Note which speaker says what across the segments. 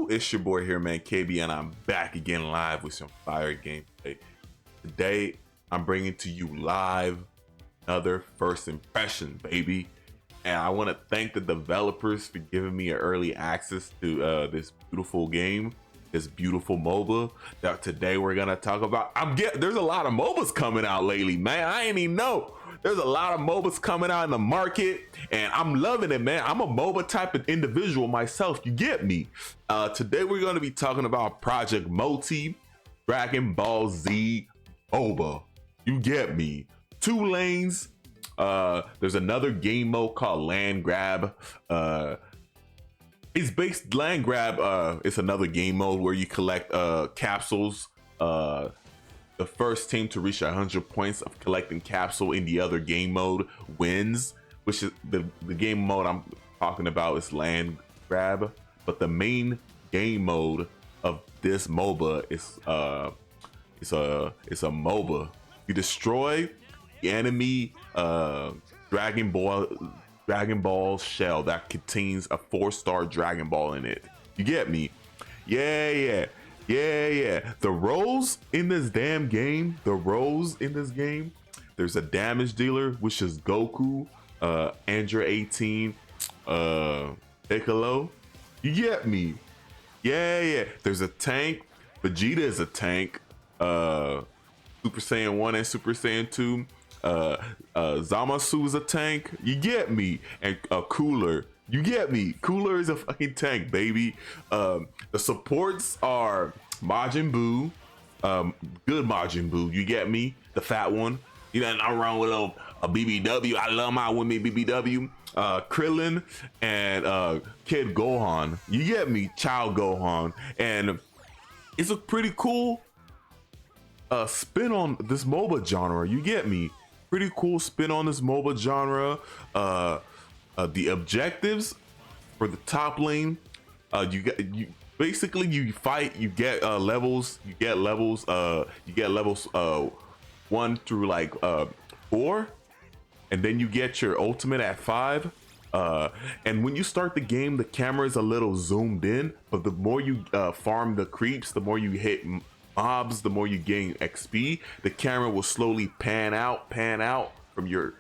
Speaker 1: It's your boy here, man, KB, and I'm back again live with some fire gameplay. Today, I'm bringing to you live another first impression, baby. And I want to thank the developers for giving me an early access to this beautiful game, this beautiful MOBA that today we're gonna talk about. There's a lot of MOBAs coming out lately, man. I ain't even know. There's a lot of MOBAs coming out in the market, and I'm loving it, man. I'm a MOBA type of individual myself, you get me. Today we're gonna be talking about Project Multi Dragon Ball Z MOBA. You get me. 2 lanes. There's another game mode called Land Grab. It's based Land Grab. It's another game mode where you collect capsules. The first team to reach 100 points of collecting capsule in the other game mode wins. Which is the game mode I'm talking about is Land Grab, but the main game mode of this MOBA is it's a MOBA. You destroy the enemy Dragon Ball shell that contains a 4-star Dragon Ball in it. You get me? Yeah. The roles in this damn game, there's a damage dealer, which is Goku, Android 18, Piccolo. You get me? Yeah. There's a tank. Vegeta is a tank. Super Saiyan 1 and Super Saiyan 2. Zamasu is a tank. You get me? And Cooler. You get me? Cooler is a fucking tank, baby. The supports are Majin Buu. Good Majin Buu. You get me? The fat one. You know, I'm wrong with a BBW. I love my women BBW. Krillin and Kid Gohan. You get me? Child Gohan. And it's a pretty cool spin on this MOBA genre. You get me? Pretty cool spin on this MOBA genre. The objectives for the top lane, you fight, you get levels 1 through like 4, and then you get your ultimate at 5. And when you start the game, the camera is a little zoomed in, but the more you farm the creeps, the more you hit mobs, the more you gain XP. The camera will slowly pan out from your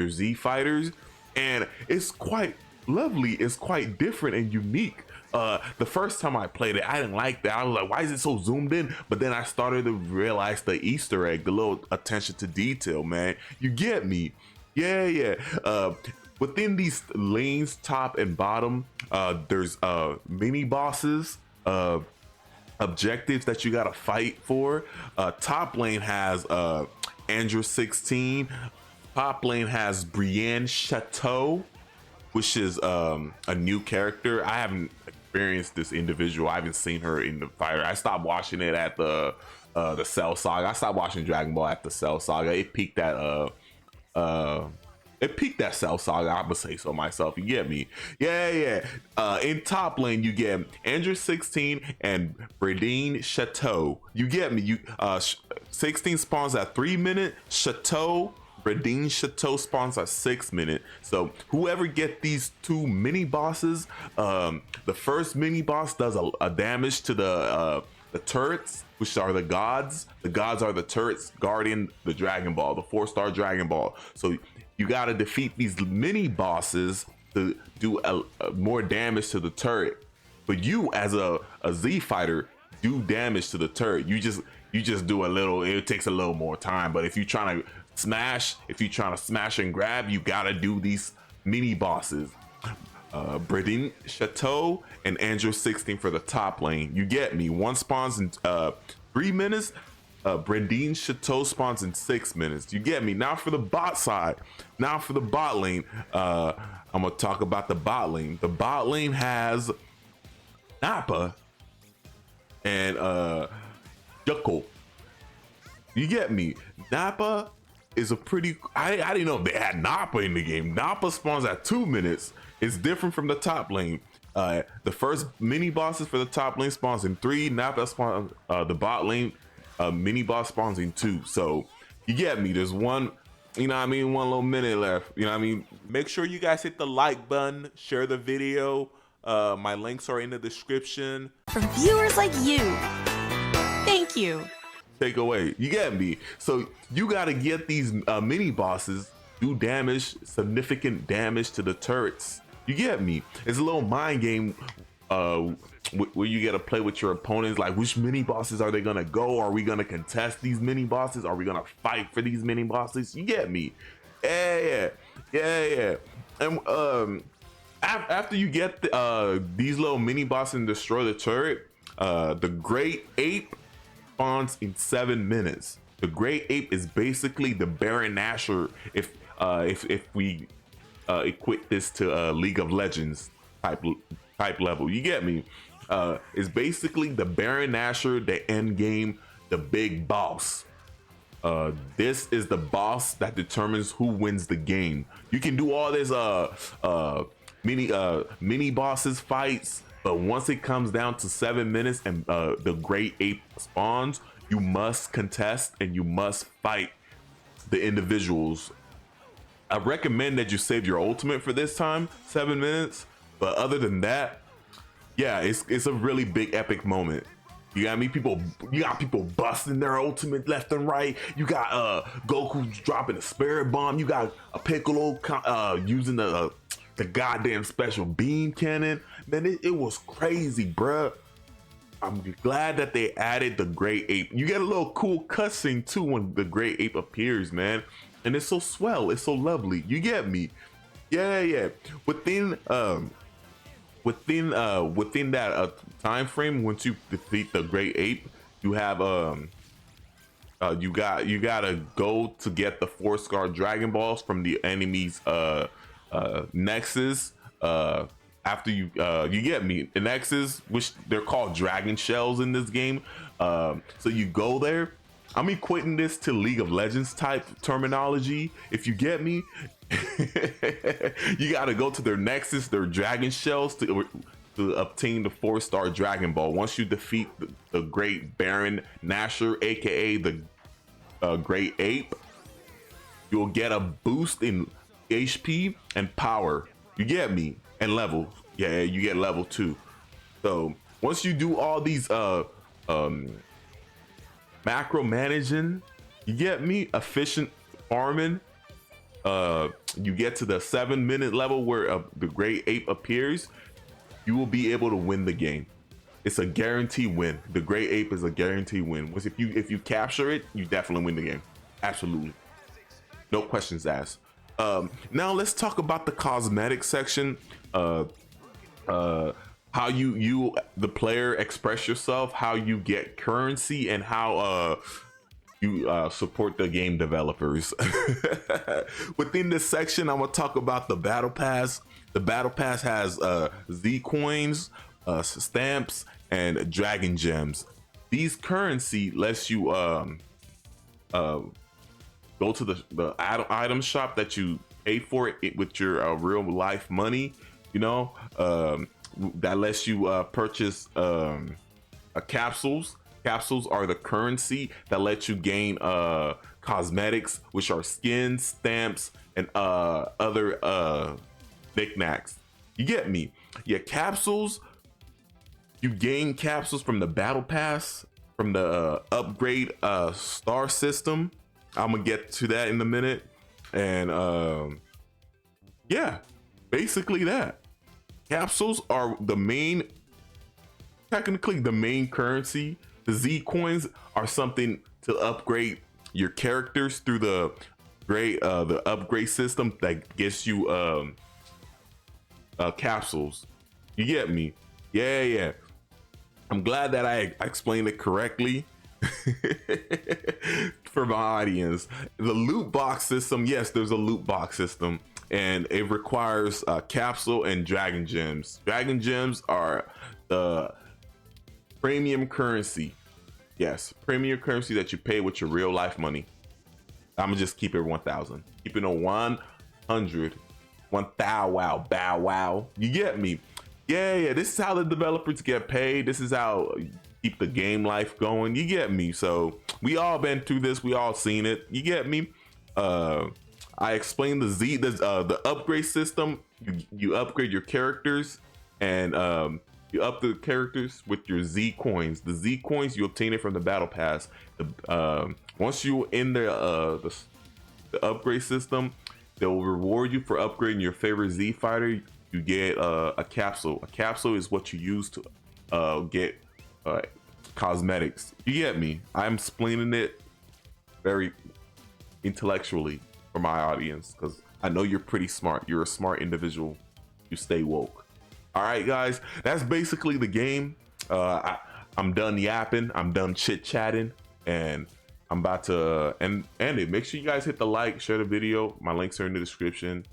Speaker 1: Z fighters, and it's quite lovely. It's quite different and unique. The first time I played it, I didn't like that. I was like, why is it so zoomed in? But then I started to realize the Easter egg, the little attention to detail, man. You get me? Yeah. Within these lanes, top and bottom, there's mini bosses, objectives that you gotta fight for. Top lane has Android 16. Top lane has Brienne Chateau, which is a new character. I haven't experienced this individual. I haven't seen her in the fire. I stopped watching it at the Cell Saga. I stopped watching Dragon Ball at the Cell Saga. It peaked at Cell Saga. I would say so myself. You get me? Yeah. In top lane, you get Android 16 and Brienne Chateau. You get me? 16 spawns at 3 minutes. Brienne Chateau spawns at 6 minutes. So whoever get these 2 mini bosses, the first mini boss does a damage to the turrets, which are the gods. The gods are the turrets guarding the Dragon Ball, the 4-star Dragon Ball. So you gotta defeat these mini bosses to do more damage to the turret. But you, as a Z fighter, do damage to the turret. You just do a little. It takes a little more time. But if you're trying to smash and grab, you gotta do these mini bosses. Brienne Chateau and Android 16 for the top lane. You get me? One spawns in 3 minutes. Brienne Chateau spawns in 6 minutes. You get me? Now for the bot side. Now for the bot lane. I'm gonna talk about the bot lane. The bot lane has Nappa and Yuckle. You get me? Nappa is a pretty. I didn't know they had Nappa in the game. Nappa spawns at 2 minutes. It's different from the top lane. The first mini bosses for the top lane spawns in 3. Nappa spawns the bot lane. Mini boss spawns in 2. So you get me? There's one, you know what I mean, 1 little minute left. You know what I mean? Make sure you guys hit the like button, share the video, My links are in the description.
Speaker 2: From viewers like you. Thank you.
Speaker 1: Take away, you get me? So you got to get these mini bosses do damage, significant damage to the turrets. You get me? It's a little mind game where you get to play with your opponents, like which mini bosses are they gonna go? Are we gonna contest these mini bosses? Are we gonna fight for these mini bosses? You get me? Yeah. And after you get these little mini bosses and destroy the turret, the Great Ape spawns in 7 minutes. The Great Ape is basically the Baron Nashor if we equate this to League of Legends type level. You get me? It's basically the Baron Nashor, the end game, the big boss. This is the boss that determines who wins the game. You can do all this mini bosses fights, but once it comes down to 7 minutes and the Great Ape spawns, you must contest and you must fight the individuals. I recommend that you save your ultimate for this time, 7 minutes. But other than that, yeah, it's a really big epic moment. You got people busting their ultimate left and right. You got Goku dropping a spirit bomb. You got a Piccolo using the goddamn special beam cannon. Man, it was crazy, bruh. I'm glad that they added the Great Ape. You get a little cool cutscene too when the Great Ape appears, man. And it's so swell, it's so lovely. You get me? Yeah. Within that time frame, once you defeat the Great Ape, you have you gotta go to get the 4-star Dragon Balls from the enemy's Nexus. After you get me, the Nexus, which they're called Dragon Shells in this game. So you go there. I'm equating this to League of Legends type terminology. If you get me, you gotta go to their Nexus, their Dragon Shells to obtain the 4-star Dragon Ball. Once you defeat the Great Baron Nashor, aka the Great Ape, you'll get a boost in HP and power. You get me? And level. Yeah, you get level 2. So once you do all these macro managing, you get me, efficient farming, you get to the 7-minute level where the Great Ape appears, you will be able to win the game. It's a guarantee win. The Great Ape is a guarantee win. If you capture it, you definitely win the game. Absolutely, no questions asked. Now let's talk about the cosmetic section. How you the player express yourself, how you get currency, and how you support the game developers. Within this section, I'm gonna talk about the battle pass. The battle pass has Z coins, stamps, and dragon gems. These currency lets you go to the item shop that you paid for it with your real life money. You know, that lets you purchase capsules. Capsules are the currency that lets you gain cosmetics, which are skins, stamps, and other knickknacks. You get me? Yeah, capsules. You gain capsules from the battle pass, from the upgrade star system. I'm gonna get to that in a minute. And yeah, basically that. Capsules are technically the main currency. The Z coins are something to upgrade your characters through the upgrade system that gets you capsules. You get me? Yeah. I'm glad that I explained it correctly for my audience. The loot box system, yes, there's a loot box system, and it requires capsule and dragon gems. Dragon gems are the premium currency. Yes, premium currency that you pay with your real life money. I'm gonna just keep it 1,000. Keep it on 100. 1,000. Wow, bow wow. You get me? Yeah. This is how the developers get paid. This is how you keep the game life going. You get me? So we all been through this. We all seen it. You get me? I explained the upgrade system. You upgrade your characters and you up the characters with your Z coins. The Z coins you obtain it from the battle pass. Once you in the upgrade system, they'll reward you for upgrading your favorite Z fighter. You get a capsule. A capsule is what you use to get cosmetics. You get me? I'm explaining it very intellectually for my audience because I know you're pretty smart. You're a smart individual. You stay woke. All right, guys, that's basically the game. I'm done yapping. I'm done chit chatting, and I'm about to end it. Make sure you guys hit the like, share the video. My links are in the description.